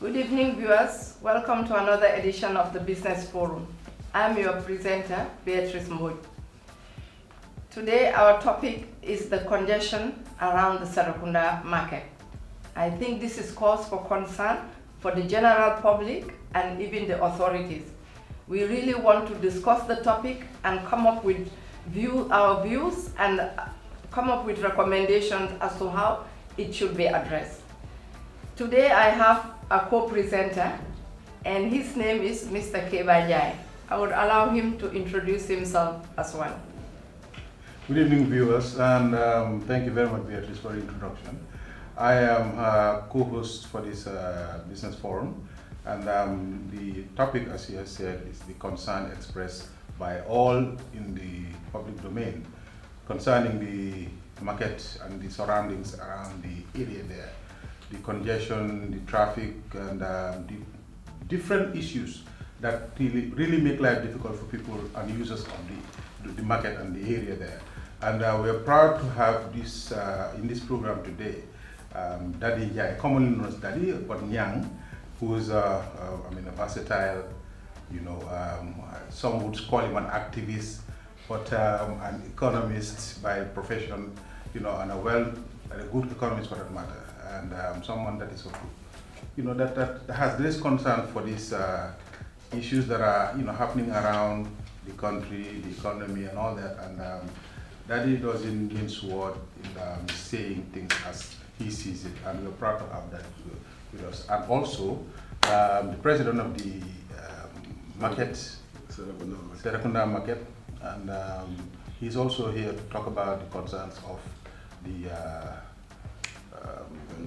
Good evening, viewers. Welcome to another edition of the Business Forum. I'm your presenter, Beatrice Mboy. Today, our topic is the congestion around the Serekunda market. I think this is cause for concern for the general public and even the authorities. We really want to discuss the topic and come up with our views and come up with recommendations as to how it should be addressed. Today I have a co-presenter and his name is Mr. Kebajai. I would allow him to introduce himself as well. Good evening, viewers, and thank you very much, Beatrice, for the introduction. I am a co-host for this business forum, and the topic, as you have said, is the concern expressed by all in the public domain concerning the market and the surroundings around the area there. The congestion, the traffic, and the different issues that really make life difficult for people and users of the market and the area there. And we are proud to have this in this program today, Daddy Njai, commonly known as Daddy, but Nyang, who is a versatile, some would call him an activist, but an economist by profession, and a good economist for that matter. And someone that is, that has this concern for these issues that are, happening around the country, the economy, and all that. And Daddy doesn't mince word in saying things as he sees it, and we're proud to have that with us. And also, the president of the market, Serekunda market, and he's also here to talk about the concerns of the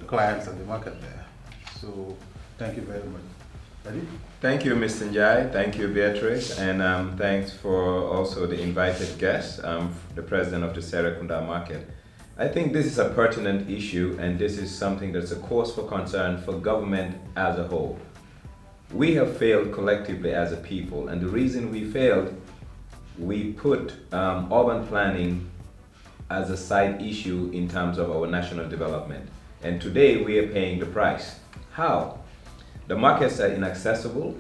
clients and the market there. So thank you very much. Ready? Thank you, Mr. Njai. Thank you, Beatrice. And thanks for also the invited guest, the president of the Serekunda market. I think this is a pertinent issue, and this is something that's a cause for concern for government as a whole. We have failed collectively as a people, and the reason we failed, we put urban planning as a side issue in terms of our national development. And today we are paying the price. How? The markets are inaccessible,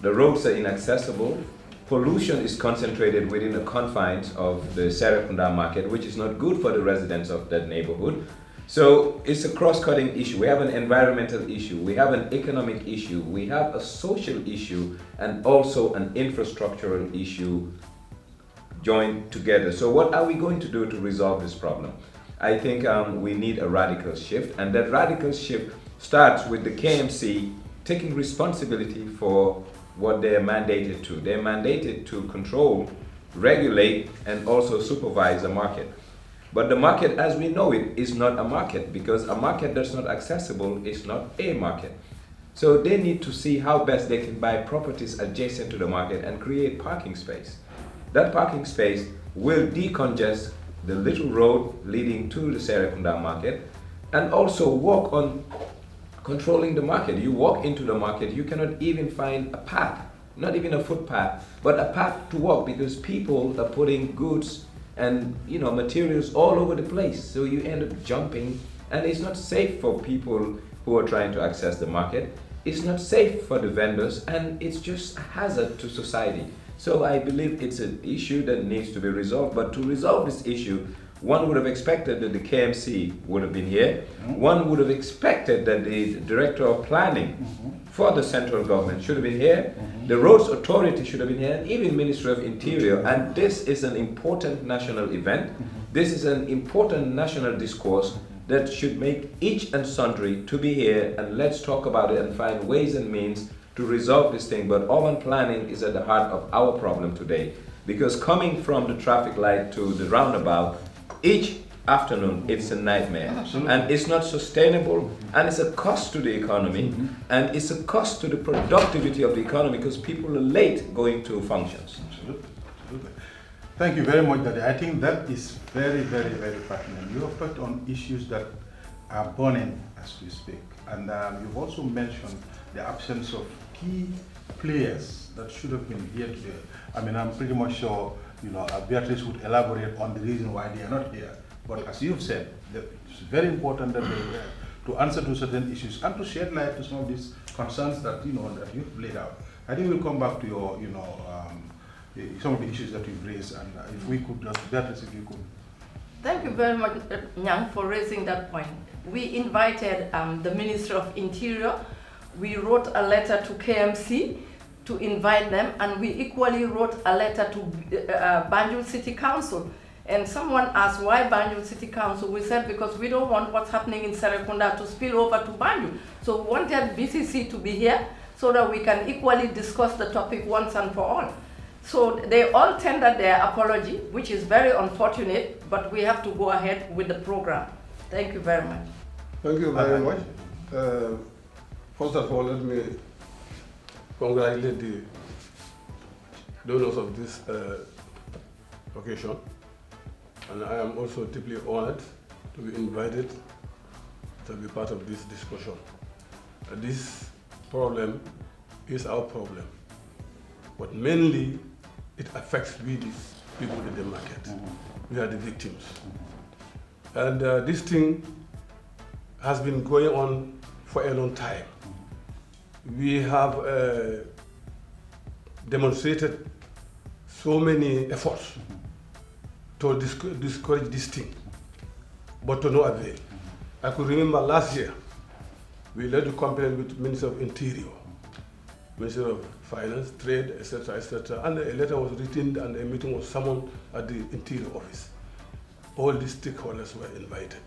the roads are inaccessible, pollution is concentrated within the confines of the Serekunda market, which is not good for the residents of that neighborhood. So it's a cross-cutting issue. We have an environmental issue, we have an economic issue, we have a social issue, and also an infrastructural issue joined together. So what are we going to do to resolve this problem? I think we need a radical shift, and that radical shift starts with the KMC taking responsibility for what they're mandated to. They're mandated to control, regulate, and also supervise the market. But the market as we know it is not a market, because a market that's not accessible is not a market. So they need to see how best they can buy properties adjacent to the market and create parking space. That parking space will decongest the little road leading to the Serekunda market, and also work on controlling the market. You walk into the market, you cannot even find a path, not even a footpath, but a path to walk, because people are putting goods and materials all over the place. So you end up jumping, and it's not safe for people who are trying to access the market. It's not safe for the vendors, and it's just a hazard to society. So I believe it's an issue that needs to be resolved. But to resolve this issue, one would have expected that the KMC would have been here. One would have expected that the Director of Planning for the central government should have been here. The Roads Authority should have been here, and even Ministry of Interior. And this is an important national event. This is an important national discourse that should make each and sundry to be here, and let's talk about it and find ways and means to resolve this thing. But urban planning is at the heart of our problem today, because coming from the traffic light to the roundabout each afternoon, it's a nightmare. Absolutely. And it's not sustainable, and it's a cost to the economy, and it's a cost to the productivity of the economy, because people are late going to functions. Absolutely. Thank you very much, Daddy. I think that is very, very, very pertinent. You have touched on issues that are burning as we speak, and you've also mentioned the absence of key players that should have been here today. I'm pretty much sure Beatrice would elaborate on the reason why they are not here. But as you've said, it's very important that they are here. to answer to certain issues and to shed light to some of these concerns that that you've laid out. I think we'll come back to your some of the issues that you've raised, and if we could just Beatrice, if you could. Thank you very much, Nyang, for raising that point. We invited the Minister of Interior. We wrote a letter to KMC to invite them, and we equally wrote a letter to Banjul City Council. And someone asked why Banjul City Council. We said because we don't want what's happening in Serekunda to spill over to Banjul. So we wanted BCC to be here so that we can equally discuss the topic once and for all. So they all tendered their apology, which is very unfortunate, but we have to go ahead with the program. Thank you very much. Thank you very much. First of all, let me congratulate the donors of this occasion. And I am also deeply honored to be invited to be part of this discussion. This problem is our problem, but mainly it affects we the people in the market. We are the victims. And this thing has been going on for a long time. We have demonstrated so many efforts to discourage this thing, but to no avail. I could remember last year, we led a complaint with Minister of Interior, Minister of Finance, Trade, etc., and a letter was written and a meeting was summoned at the Interior Office. All these stakeholders were invited.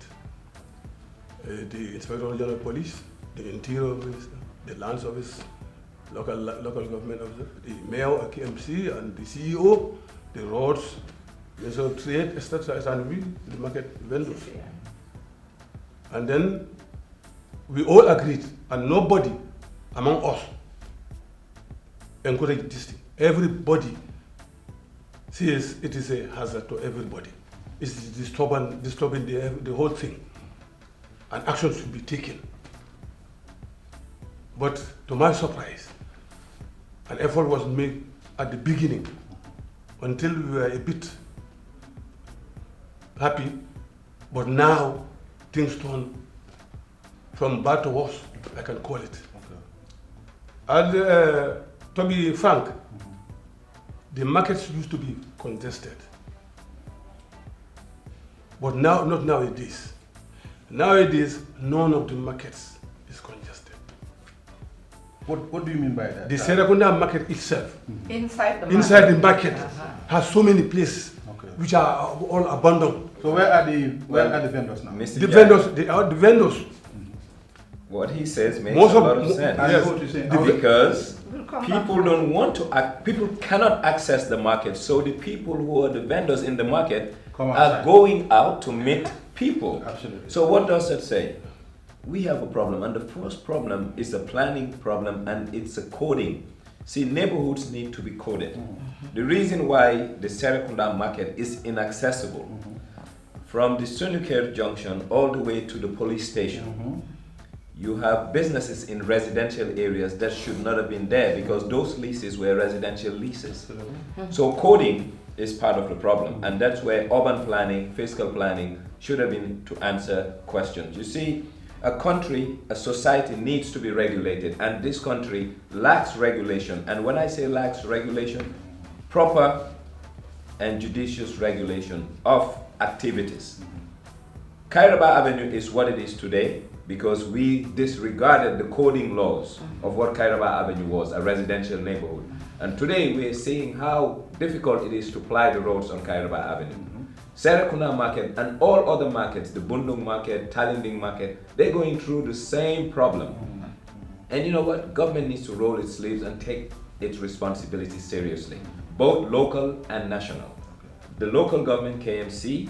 The Inspector General of Police, the Interior Minister, the Lands Office, local government officer, the Mayor of KMC, and the CEO, the roads, Minister of Trade, etc., and we, the market vendors. And then we all agreed, and nobody among us encouraged this thing. Everybody says it is a hazard to everybody. It's disturbing the whole thing, and action should be taken. But to my surprise, an effort was made at the beginning until we were a bit happy, but now things turn from bad to worse, I can call it. Okay. And to be frank, the markets used to be congested, but now, not nowadays. Nowadays, none of the markets is congested. What do you mean by that? The Serekunda market itself, Inside the market, has so many places which are all abandoned. So where are the vendors now? The vendors. What he says makes Most a lot of sense. Yes. Because people don't want to people cannot access the market. So the people who are the vendors in the market are going out to meet people. Absolutely. So what does that say? We have a problem, and the first problem is a planning problem, and it's a coding. See, neighborhoods need to be coded. The reason why the Serekunda market is inaccessible from the Sunuker junction all the way to the police station, you have businesses in residential areas that should not have been there because those leases were residential leases. So coding is part of the problem, and that's where urban planning, fiscal planning should have been to answer questions. You see, a country, a society needs to be regulated, and this country lacks regulation. And when I say lacks regulation, proper and judicious regulation of activities. Kairaba Avenue is what it is today because we disregarded the coding laws of what Kairaba Avenue was, a residential neighborhood. And today we are seeing how difficult it is to ply the roads on Kairaba Avenue. Serekunda market and all other markets, the Bundung market, Talinding market, they're going through the same problem. And you know what? Government needs to roll its sleeves and take its responsibility seriously, both local and national. The local government, KMC,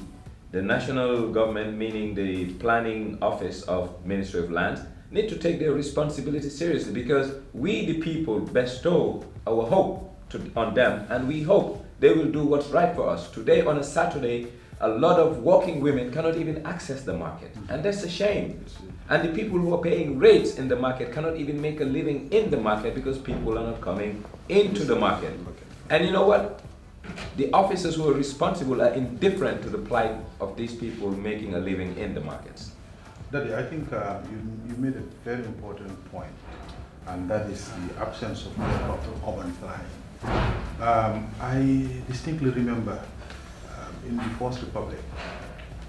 the national government, meaning the planning office of Ministry of Lands, need to take their responsibility seriously because we, the people, bestow our hope on them, and we hope they will do what's right for us. Today, on a Saturday, a lot of working women cannot even access the market, and that's a shame. And the people who are paying rates in the market cannot even make a living in the market because people are not coming into the market. And you know what? The officers who are responsible are indifferent to the plight of these people making a living in the markets. Daddy, I think you made a very important point, and that is the absence of urban planning. I distinctly remember in the First Republic,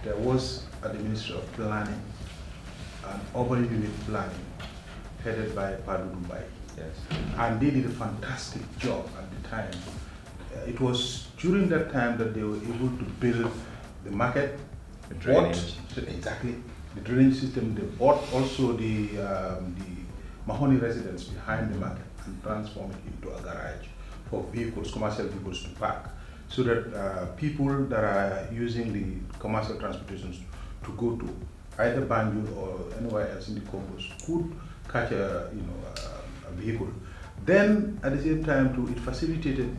there was at the Ministry of Planning an urban unit planning headed by Padu Dubai. Yes. And they did a fantastic job at the time. It was during that time that they were able to build the market, The drainage. exactly, the drainage system. They bought also the Mahoney residence behind the market and transformed it into a garage for vehicles, commercial vehicles to park, so that people that are using the commercial transportations to go to either Banjul or anywhere else in the Congos could catch a vehicle. Then at the same time too, it facilitated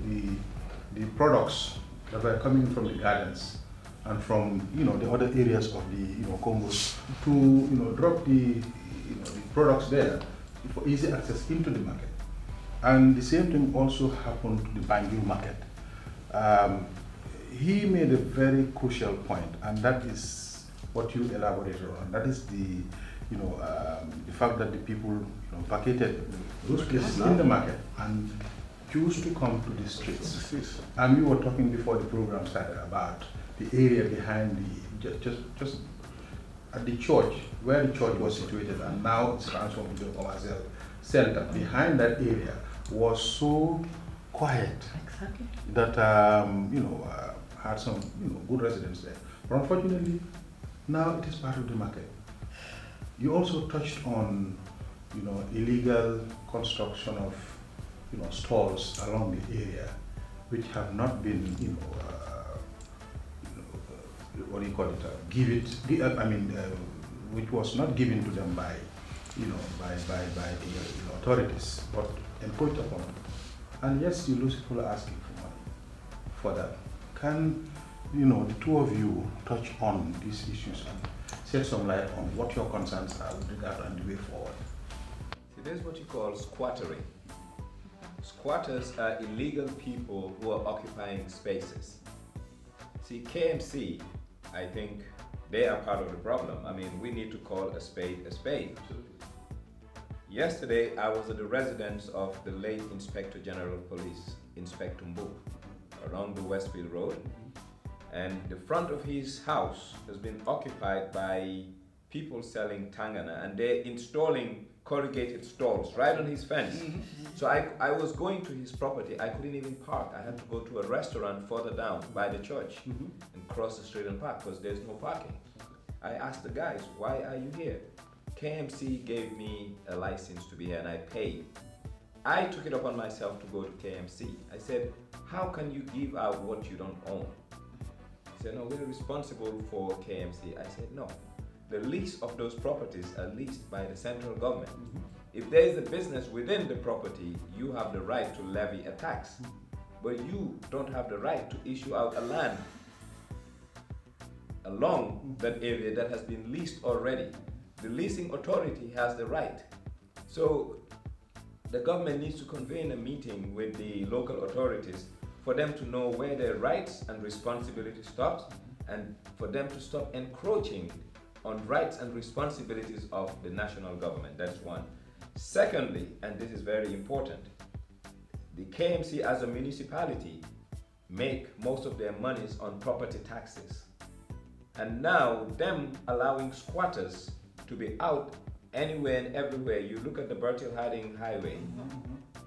the products that were coming from the gardens and from the other areas of the Congos to drop the products there for easy access into the market. And the same thing also happened to the Banjul market. He made a very crucial point, and that is what you elaborated on. That is the fact that the people vacated those places in the market and choose to come to the streets. And we were talking before the program started about the area behind just at the church, where the church was situated, and now it's transformed into a commercial center. Behind that area was so quiet that had some good residents there. But unfortunately, now it is part of the market. You also touched on illegal construction of stalls along the area, which have not been what do you call it? Which was not given to them by the authorities, but encouraged upon them. And yes, you lose people asking for money for that. Can the two of you touch on these issues and shed some light on what your concerns are with regard and the way forward? See, there's what you call squattering. Squatters are illegal people who are occupying spaces. See, KMC, I think they are part of the problem. I mean, we need to call a spade a spade. Yesterday, I was at the residence of the late Inspector General of Police, Inspector Mbu, along the Westfield Road. And the front of his house has been occupied by people selling tangana, and they're installing corrugated stalls right on his fence. So I was going to his property. I couldn't even park. I had to go to a restaurant further down by the church and cross the street and park because there's no parking. I asked the guys, why are you here? KMC gave me a license to be here and I paid. I took it upon myself to go to KMC. I said, how can you give out what you don't own? He said, no, we're responsible for KMC. I said, no. The lease of those properties are leased by the central government. If there is a business within the property, you have the right to levy a tax. But you don't have the right to issue out a land along that area that has been leased already. The leasing authority has the right. So the government needs to convene a meeting with the local authorities for them to know where their rights and responsibility stops and for them to stop encroaching on rights and responsibilities of the national government. That's one. Secondly, and this is very important, the KMC as a municipality make most of their monies on property taxes. And now them allowing squatters to be out anywhere and everywhere. You look at the Bertil Harding Highway,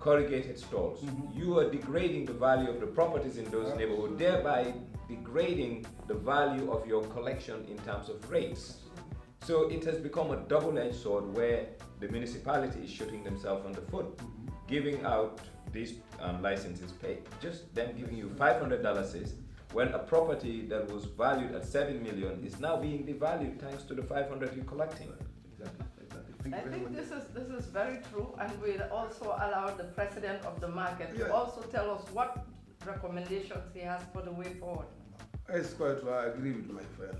corrugated stalls. You are degrading the value of the properties in those neighborhoods, thereby degrading the value of your collection in terms of rates. So it has become a double-edged sword where the municipality is shooting themselves on the foot, giving out these licenses paid, just them giving you $500 when a property that was valued at $7 million is now being devalued thanks to the $500 you're collecting. I think this is very true, and we'll also allow the president of the market to also tell us what recommendations he has for the way forward. It's quite true. I agree with my friend.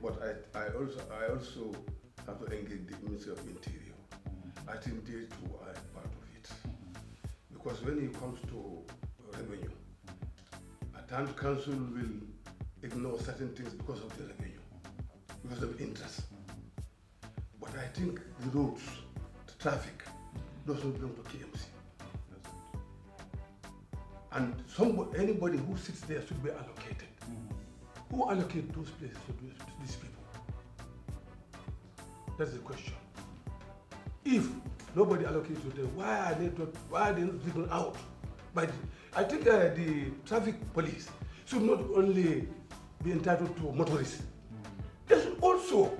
But I also have to engage the Ministry of Interior. I think they too are part of it. Because when it comes to revenue, at times council will ignore certain things because of the revenue, because of interest. think the roads, the traffic, does not belong to KMC. And anybody who sits there should be allocated. Who allocate those places to these people? That's the question. If nobody allocates to them, why are they not driven out? But I think the traffic police should not only be entitled to motorists. They should also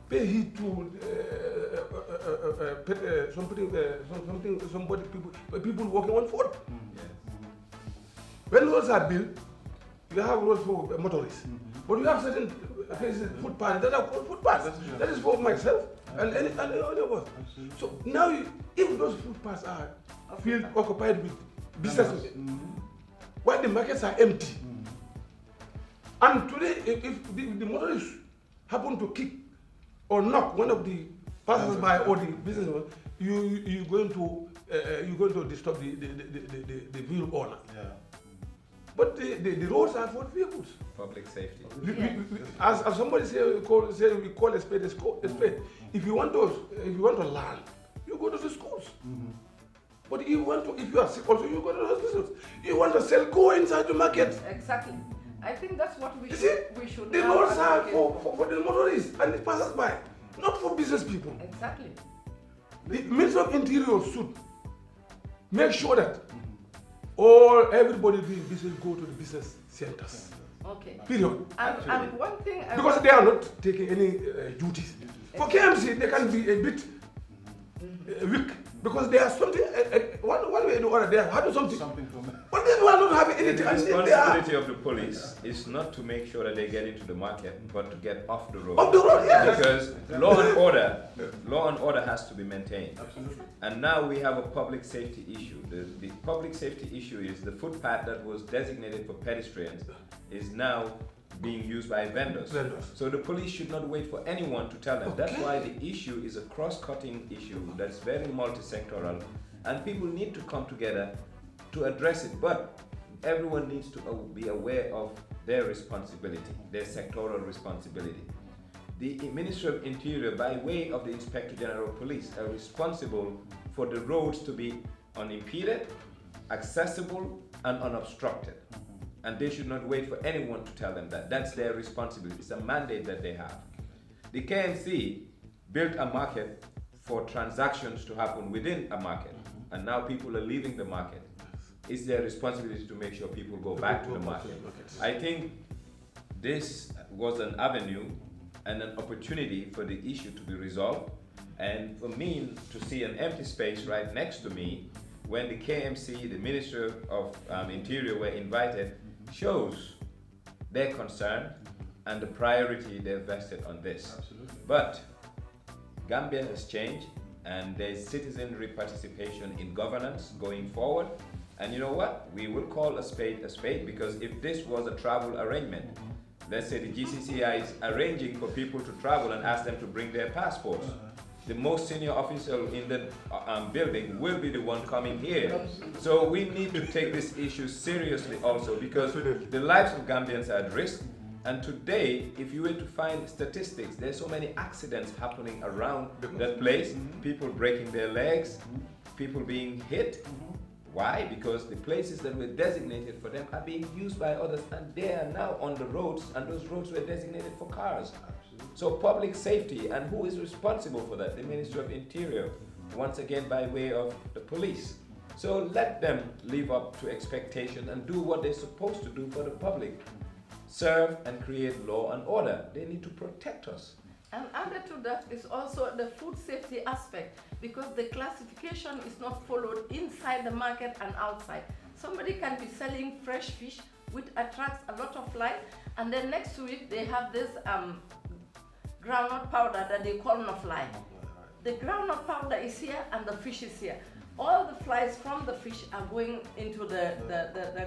pay heed to people walking on foot. When roads are built, you have roads for motorists, but you have certain places, footpaths that are called footpaths. That is for myself and any of us. So now, if those footpaths are occupied with businessmen, while the markets are empty, and today, if the motorists happen to kick or knock one of the passers-by or the businessmen, you're going to disturb the vehicle owner. Yeah. But the roads are for vehicles. Public safety. As somebody we call a spade a spade. If you want to learn, you go to the schools. But if you are sick also, you go to the hospitals. You want to sell, go inside the market. Exactly. I think that's what we should. The roads are for the motorists and the passers-by, not for business people. Exactly. The Minister of Interior should make sure that everybody doing business go to the business centers. Okay. Period. And one thing because they are not taking any duties. For KMC, they can be a bit weak because they are something. One way or other, they are having something. But they are not having anything. The responsibility of the police is not to make sure that they get into the market, but to get off the road. Off the road, yes. Because law and order has to be maintained. Absolutely. And now we have a public safety issue. The public safety issue is the footpath that was designated for pedestrians is now being used by vendors. So the police should not wait for anyone to tell them. That's why the issue is a cross-cutting issue that's very multi-sectoral, and people need to come together to address it. But everyone needs to be aware of their responsibility, their sectoral responsibility. The Ministry of Interior, by way of the Inspector General of Police, are responsible for the roads to be unimpeded, accessible, and unobstructed. And they should not wait for anyone to tell them that. That's their responsibility. It's a mandate that they have. The KMC built a market for transactions to happen within a market, and now people are leaving the market. It's their responsibility to make sure people go back to the market. I think this was an avenue and an opportunity for the issue to be resolved, and for me to see an empty space right next to me when the KMC, the Minister of Interior were invited, shows their concern and the priority they've vested on this. Absolutely. But Gambia has changed, and there's citizenry participation in governance going forward. And you know what? We will call a spade, because if this was a travel arrangement, let's say the GCCI is arranging for people to travel and ask them to bring their passports, the most senior official in the building will be the one coming here. So we need to take this issue seriously also, because the lives of Gambians are at risk. And today, if you were to find statistics, there's so many accidents happening around that place, people breaking their legs, people being hit. Why? Because the places that were designated for them are being used by others, and they are now on the roads, and those roads were designated for cars. So public safety, and who is responsible for that? The Ministry of Interior, once again by way of the police. So let them live up to expectation and do what they're supposed to do for the public. Serve and create law and order. They need to protect us. And added to that is also the food safety aspect, because the classification is not followed inside the market and outside. Somebody can be selling fresh fish, which attracts a lot of flies, and then next to it they have this groundnut powder that they call no fly. The groundnut powder is here and the fish is here. All the flies from the fish are going into the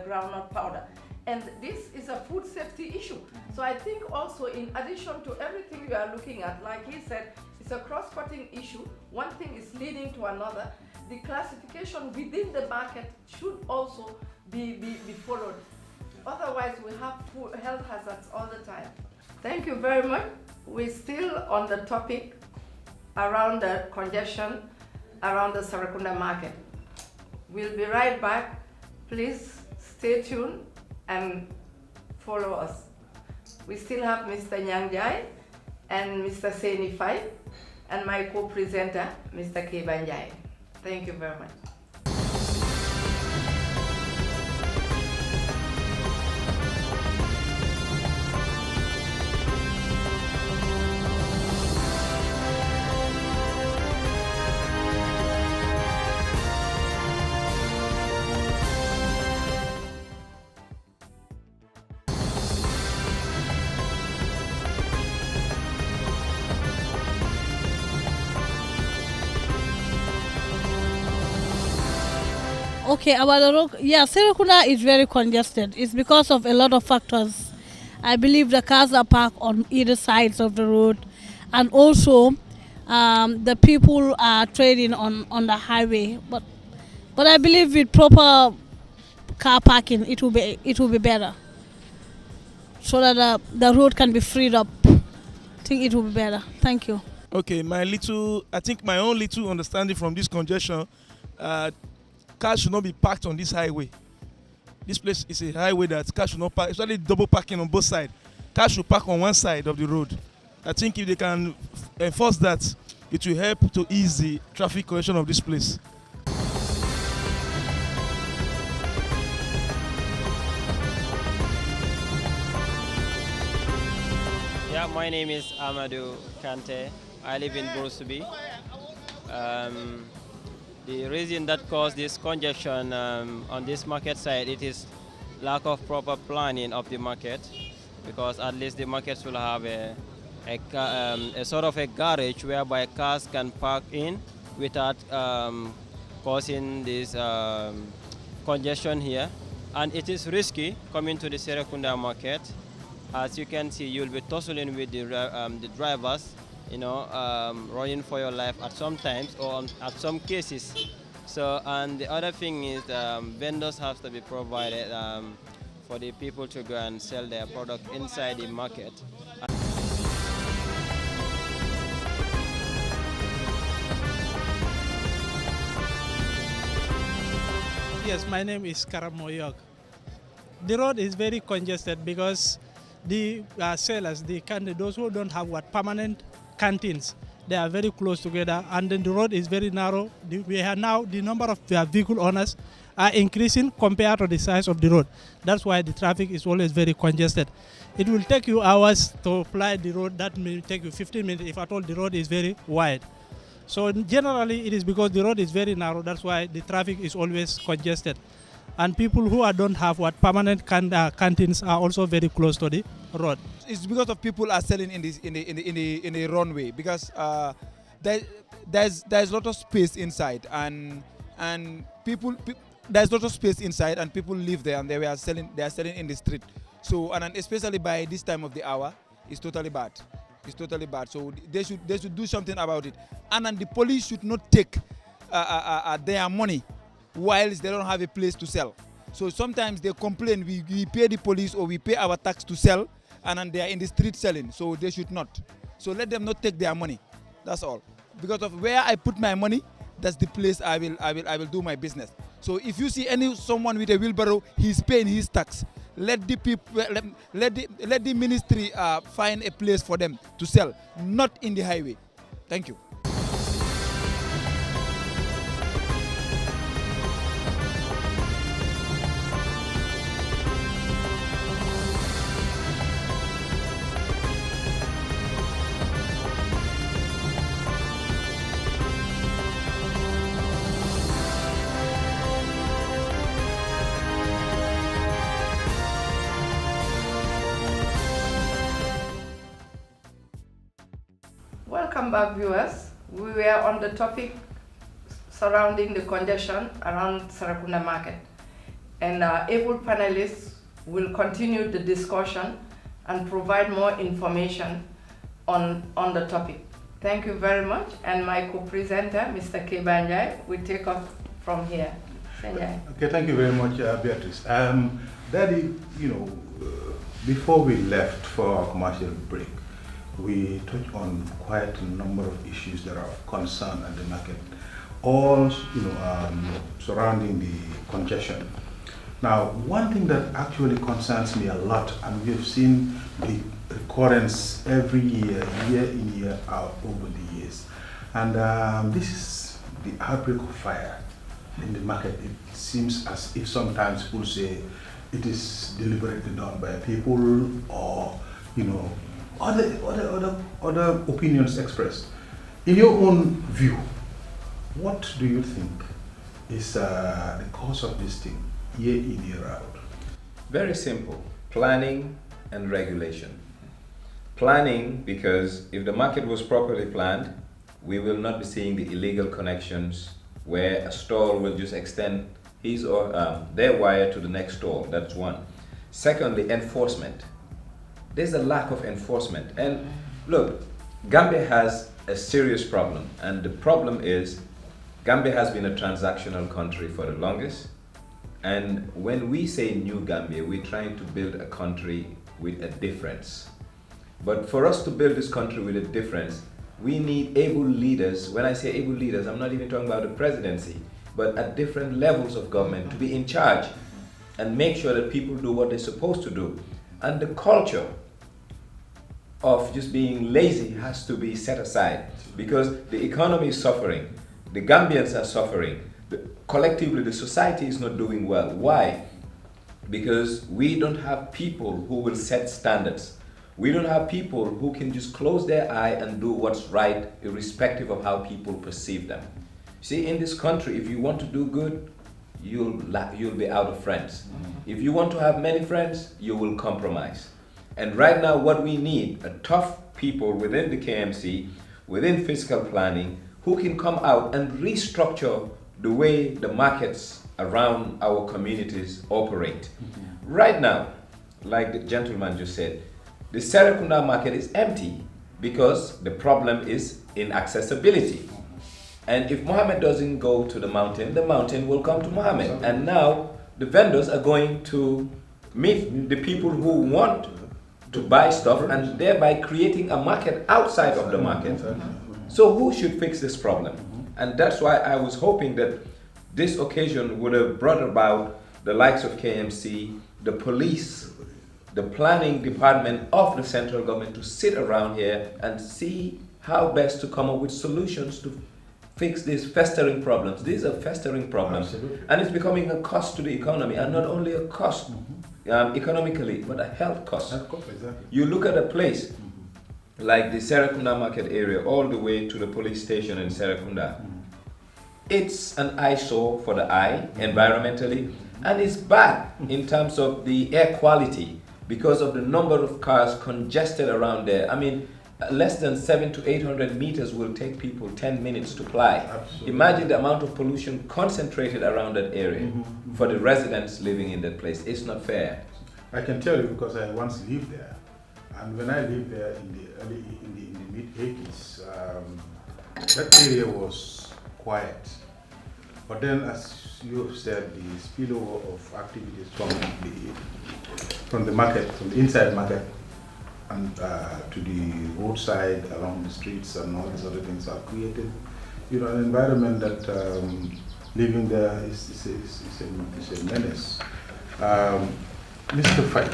groundnut powder. And this is a food safety issue. So I think also, in addition to everything we are looking at, like he said, it's a cross-cutting issue. One thing is leading to another. The classification within the market should also be followed. Otherwise, we have food health hazards all the time. Thank you very much. we're still on the topic around the congestion around the Serekunda market. We'll be right back. Please stay tuned and follow us. We still have Mr. Nyangjai and Mr. Seni Fai and my co-presenter, Mr. Kebanjai. Thank you very much. Okay, about the road, yeah, Serekunda is very congested. It's because of a lot of factors. I believe the cars are parked on either sides of the road, and also the people are trading on the highway. But I believe with proper car parking, it will be better, so that the road can be freed up. I think it will be better. Thank you. Okay, I think my own little understanding from this congestion. Cars should not be parked on this highway. This place is a highway that cars should not park, especially double parking on both sides. Cars should park on one side of the road. I think if they can enforce that, it will help to ease the traffic congestion of this place. Yeah, my name is Amadou Kante. I live in Bursubi. The reason that caused this congestion on this market side, it is lack of proper planning of the market, because at least the markets will have a sort of a garage whereby cars can park in without causing this congestion here. And it is risky coming to the Serekunda market. As you can see, you'll be tussling with the drivers, running for your life at some times or at some cases. So, and the other thing is vendors have to be provided for the people to go and sell their product inside the market. Yes, my name is Karamoyok. The road is very congested because the sellers, those who don't have permanent canteens, they are very close together, and then the road is very narrow. We have now the number of vehicle owners are increasing compared to the size of the road. That's why the traffic is always very congested. It will take you hours to apply the road. That may take you 15 minutes if at all the road is very wide. So generally it is because the road is very narrow. That's why the traffic is always congested. And people who don't have permanent canteens are also very close to the road. It's because of people are selling in the runway, because there's a lot of space inside, and there's a lot of space inside, and people live there, and they are selling in the street. So, and especially by this time of the hour, it's totally bad. It's totally bad. So they should do something about it, and then the police should not take their money whilst they don't have a place to sell. So sometimes they complain, we pay the police or we pay our tax to sell, and then they are in the street selling. So they should not. So let them not take their money. That's all. Because of where I put my money, that's the place I will do my business. So if you see someone with a wheelbarrow, he's paying his tax. Let the people, let the ministry find a place for them to sell, not in the highway. Thank you. Welcome back, viewers. We were on the topic surrounding the congestion around Serekunda market, and our able panelists will continue the discussion and provide more information on the topic. Thank you very much, and my co-presenter, Mr. Kebanjai, will take off from here. Sanjay. Okay, thank you very much, Beatrice. Daddy, before we left for our commercial break, we touch on quite a number of issues that are of concern at the market, all surrounding the congestion. Now, one thing that actually concerns me a lot, and we've seen the recurrence every year, year in, year out over the years, and this is the outbreak of fire in the market. It seems as if sometimes people say it is deliberately done by people, or other opinions expressed. In your own view, what do you think is the cause of this thing, year in, year out? Very simple: planning and regulation. Planning, because if the market was properly planned, we will not be seeing the illegal connections where a stall will just extend his or their wire to the next stall. That's one. Secondly, enforcement. There's a lack of enforcement. And look, Gambia has a serious problem. And the problem is Gambia has been a transactional country for the longest. And when we say New Gambia, we're trying to build a country with a difference. But for us to build this country with a difference, we need able leaders. When I say able leaders, I'm not even talking about the presidency, but at different levels of government to be in charge and make sure that people do what they're supposed to do. And the culture of just being lazy has to be set aside, because the economy is suffering, the Gambians are suffering, collectively the society is not doing well. Why? Because we don't have people who will set standards. We don't have people who can just close their eye and do what's right, irrespective of how people perceive them. See, in this country, if you want to do good, you'll be out of friends. If you want to have many friends, you will compromise. And right now, what we need are tough people within the KMC, within fiscal planning, who can come out and restructure the way the markets around our communities operate. Right now, like the gentleman just said, the Serekunda market is empty because the problem is inaccessibility. And if Mohammed doesn't go to the mountain will come to Mohammed. And now the vendors are going to meet the people who want to buy stuff, and thereby creating a market outside of the market. So who should fix this problem? And that's why I was hoping that this occasion would have brought about the likes of KMC, the police, the planning department of the central government to sit around here and see how best to come up with solutions to fix these festering problems. These are festering problems. Absolutely. And it's becoming a cost to the economy, and not only a cost economically, but a health cost. Exactly. You look at a place like the Serekunda market area all the way to the police station in Serekunda. It's an eyesore for the eye environmentally, and it's bad in terms of the air quality because of the number of cars congested around there. I mean, less than 700 to 800 meters will take people 10 minutes to fly. Absolutely. Imagine the amount of pollution concentrated around that area for the residents living in that place. It's not fair. I can tell you because I once lived there, and when I lived there in the mid 80s, that area was quiet. But then, as you have said, the spillover of activities from the market, from the inside market, and to the roadside, along the streets, and all these other things have created, an environment that living there is a menace. Mr. Fight,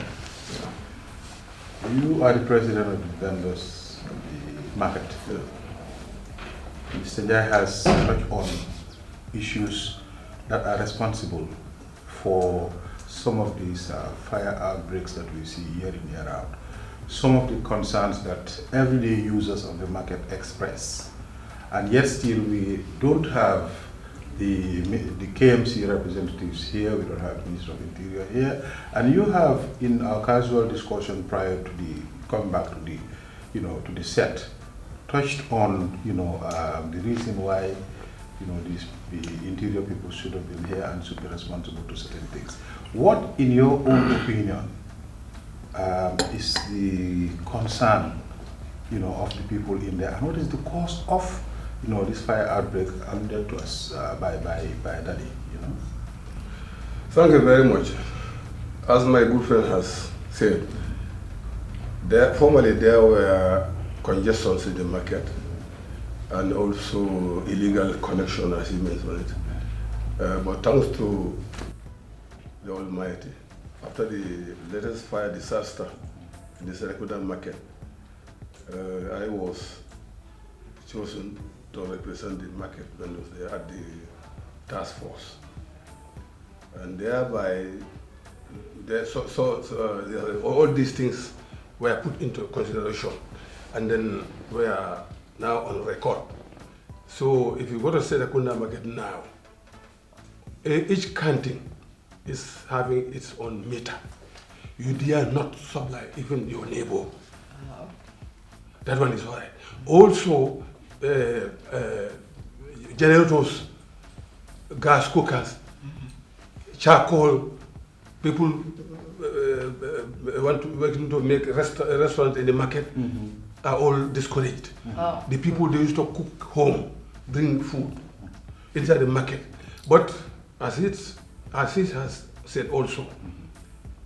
you are the president of the vendors of the market. Mr. Njai has touched on issues that are responsible for some of these fire outbreaks that we see year in, year out. Some of the concerns that everyday users of the market express. And yet still we don't have the KMC representatives here, we don't have the Minister of Interior here, and you have, in our casual discussion prior to coming back to the set, touched on the reason why the interior people should have been here and should be responsible to certain things. What, in your own opinion, is the concern of the people in there, and what is the cause of this fire outbreak alluded to us by Daddy? Thank you very much. As my good friend has said, formerly there were congestions in the market and also illegal connection, as you mentioned it. But thanks to the Almighty, after the latest fire disaster in the Serekunda market, I was chosen to represent the market when I was there at the task force. And thereby, all these things were put into consideration and then were now on record. So if you go to Serekunda market now, each canteen is having its own meter. You dare not supply even your neighbor. That one is all right. Also, generators, gas cookers, charcoal, people want to make a restaurant in the market are all discouraged. The people, they used to cook home, bring food inside the market. But as it has said also,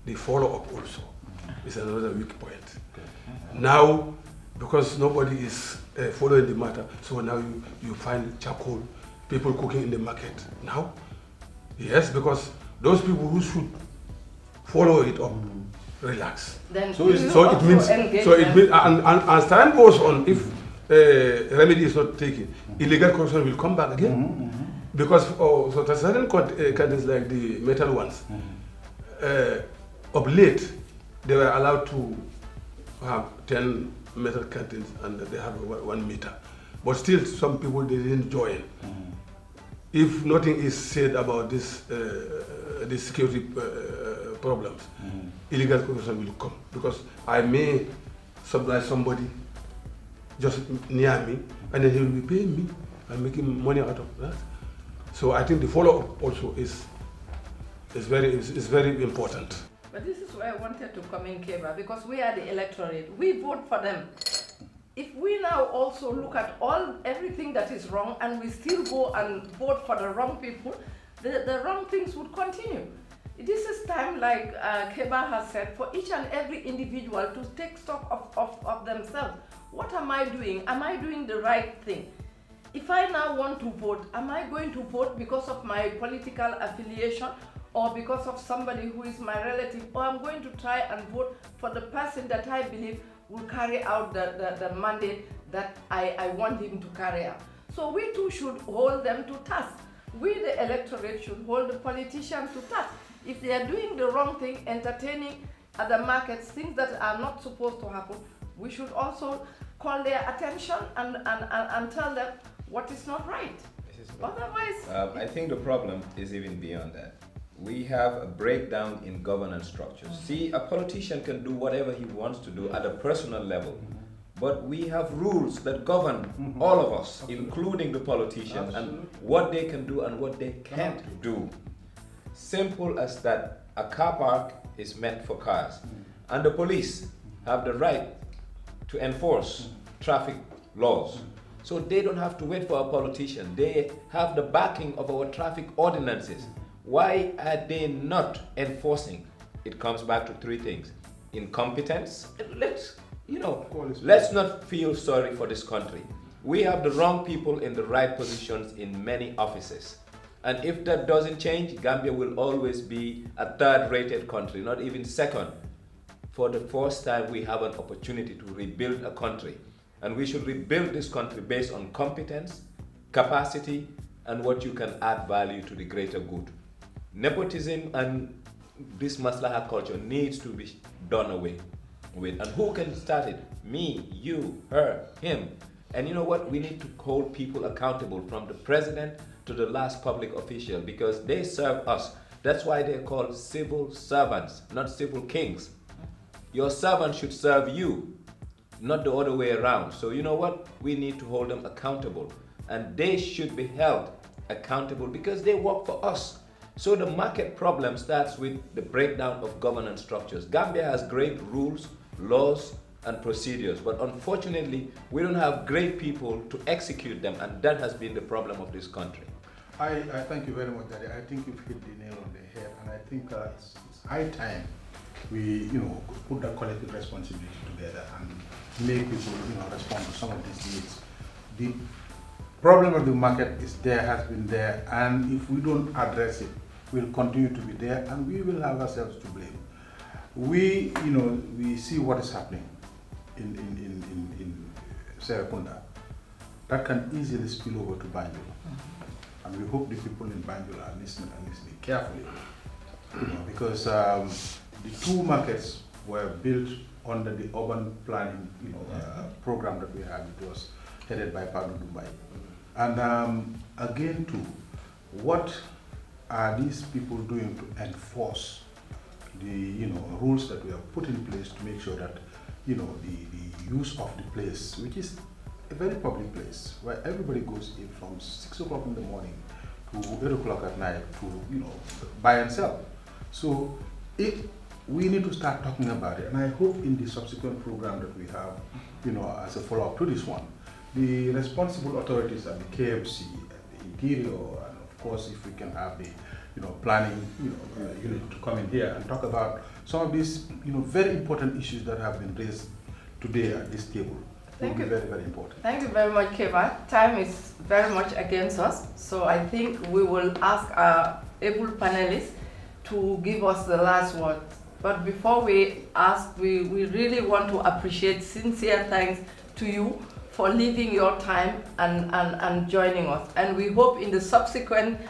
the follow-up also is another weak point. Now, because nobody is following the matter, so now you find charcoal, people cooking in the market. Now, yes, because those people who should follow it up, relax. Then So it means, as time goes on, if remedy is not taken, illegal corruption will come back again. Because so there are certain countries like the metal ones, of late, they were allowed to have 10 metal canteens and they have 1 meter. But still, some people, they didn't join. If nothing is said about this, the security problems, illegal corruption will come. Because I may supply somebody just near me, and then he will be paying me and making money out of that. So I think the follow-up also is very important. But this is where I wanted to come in, Keba, because we are the electorate. We vote for them. If we now also look at everything that is wrong and we still go and vote for the wrong people, the wrong things would continue. This is time, like Keba has said, for each and every individual to take stock of themselves. What am I doing? Am I doing the right thing? If I now want to vote, am I going to vote because of my political affiliation or because of somebody who is my relative, or I'm going to try and vote for the person that I believe will carry out the mandate that I want him to carry out. So we too should hold them to task. We, the electorate, should hold the politicians to task. If they are doing the wrong thing, entertaining at the markets, things that are not supposed to happen, we should also call their attention and tell them what is not right. Otherwise, I think the problem is even beyond that. We have a breakdown in governance structures. See, a politician can do whatever he wants to do at a personal level, but we have rules that govern all of us, including the politicians, and what they can do and what they can't do. Simple as that, a car park is meant for cars, and the police have the right to enforce traffic laws. So they don't have to wait for a politician. They have the backing of our traffic ordinances. Why are they not enforcing? It comes back to 3 things. Incompetence. Let's not feel sorry for this country. We have the wrong people in the right positions in many offices. And if that doesn't change, Gambia will always be a 3rd-rated country, not even 2nd. For the first time, we have an opportunity to rebuild a country. And we should rebuild this country based on competence, capacity, and what you can add value to the greater good. Nepotism and this maslaha culture needs to be done away with. And who can start it? Me, you, her, him. And you know what? We need to hold people accountable, from the president to the last public official, because they serve us. That's why they're called civil servants, not civil kings. Your servant should serve you, not the other way around. So you know what? We need to hold them accountable, and they should be held accountable because they work for us. So the market problem starts with the breakdown of governance structures. Gambia has great rules, laws, and procedures, but unfortunately, we don't have great people to execute them, and that has been the problem of this country. I thank you very much, Daddy. I think you've hit the nail on the head, and I think it's high time we, put that collective responsibility together and make people respond to some of these needs. The problem of the market is there, has been there, and if we don't address it, will continue to be there, and we will have ourselves to blame. We see what is happening in Serekunda. That can easily spill over to Banjul, and we hope the people in Banjul are listening carefully, because the two markets were built under the urban planning program that we had. It was headed by Padu Dubai. And again too, what are these people doing to enforce the rules that we have put in place to make sure that the use of the place, which is a very public place where everybody goes in from 6 o'clock in the morning to 8 o'clock at night to buy and sell. So we need to start talking about it, and I hope in the subsequent program that we have, as a follow-up to this one, the responsible authorities at the KFC and the Interior, and of course if we can have the planning unit to come in here and talk about some of these very important issues that have been raised today at this table. Thank you. Very, very important. Thank you very much, Keva. Time is very much against us, so I think we will ask our able panelists to give us the last word. But before we ask, we really want to appreciate sincere thanks to you for leaving your time and joining us. And we hope in the subsequent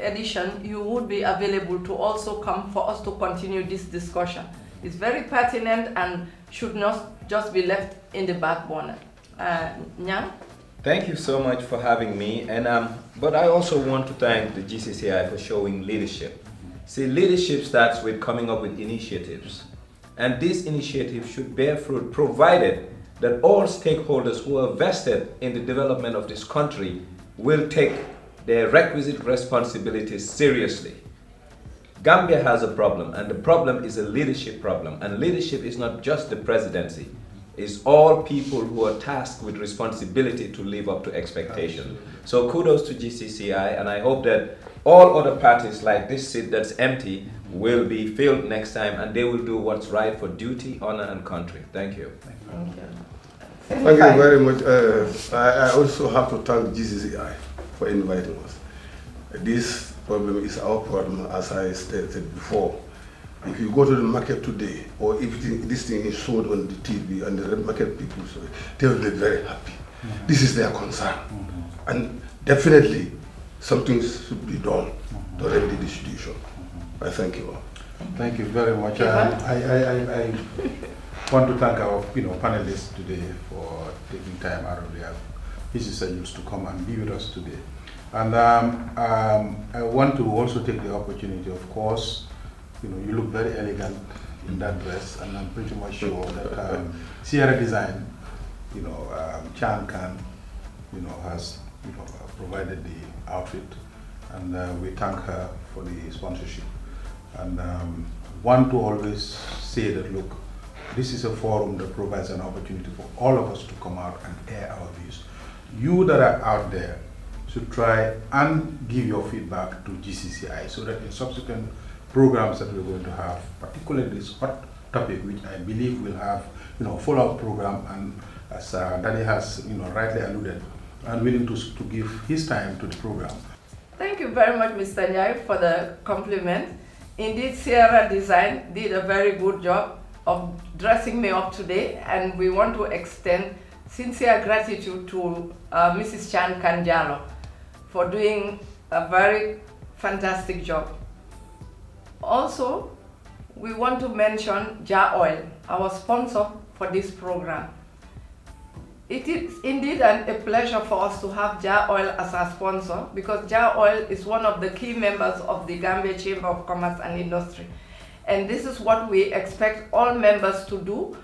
edition you would be available to also come for us to continue this discussion. It's very pertinent and should not just be left in the back burner. Nyang? Thank you so much for having me. And but I also want to thank the GCCI for showing leadership. See, leadership starts with coming up with initiatives. And these initiatives should bear fruit provided that all stakeholders who are vested in the development of this country will take their requisite responsibilities seriously. Gambia has a problem, and the problem is a leadership problem. And leadership is not just the presidency. It's all people who are tasked with responsibility to live up to expectation. So kudos to GCCI, and I hope that all other parties like this seat that's empty will be filled next time, and they will do what's right for duty, honor, and country. Thank you. Thank you. Thank you very much. I also have to thank GCCI for inviting us. This problem is our problem, as I stated before. If you go to the market today, or if this thing is sold on the TV and the market people, they will be very happy. This is their concern. And definitely, something should be done to remedy the situation. I thank you all. Thank you very much. I want to thank our panelists today for taking time out of their busy schedules to come and be with us today. And I want to also take the opportunity, of course, you look very elegant in that dress, and I'm pretty much sure that Sierra Design, Chan Khan, has provided the outfit, and we thank her for the sponsorship. And want to always say that, look, this is a forum that provides an opportunity for all of us to come out and air our views. You that are out there should try and give your feedback to GCCI so that in subsequent programs that we're going to have, particularly this hot topic, which I believe will have follow-up program, and as Danny has rightly alluded, and willing to give his time to the program. Thank you very much, Mr. Nyai, for the compliment. Indeed, Sierra Design did a very good job of dressing me up today, and we want to extend sincere gratitude to Mrs. Chan Kanjalo for doing a very fantastic job. Also, we want to mention Jar Oil, our sponsor for this program. It is indeed a pleasure for us to have Jar Oil as our sponsor, because Jar Oil is one of the key members of the Gambia Chamber of Commerce and Industry. And this is what we expect all members to do: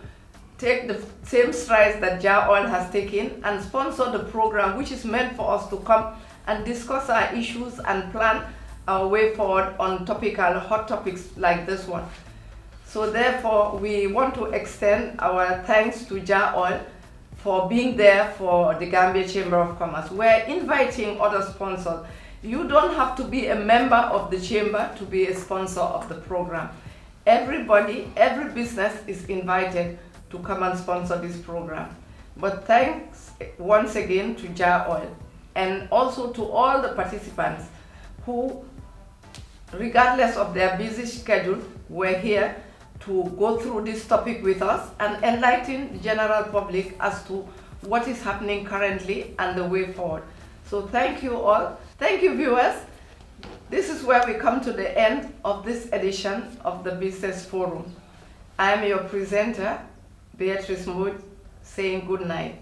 take the same strides that Jar Oil has taken and sponsor the program, which is meant for us to come and discuss our issues and plan our way forward on topical hot topics like this one. So therefore, we want to extend our thanks to Jar Oil for being there for the Gambia Chamber of Commerce. We're inviting other sponsors. You don't have to be a member of the chamber to be a sponsor of the program. Everybody, every business is invited to come and sponsor this program. But thanks once again to Jar Oil and also to all the participants who, regardless of their busy schedule, were here to go through this topic with us and enlighten the general public as to what is happening currently and the way forward. So thank you all. Thank you, viewers. This is where we come to the end of this edition of the Business Forum. I am your presenter, Beatrice Mood, saying good night.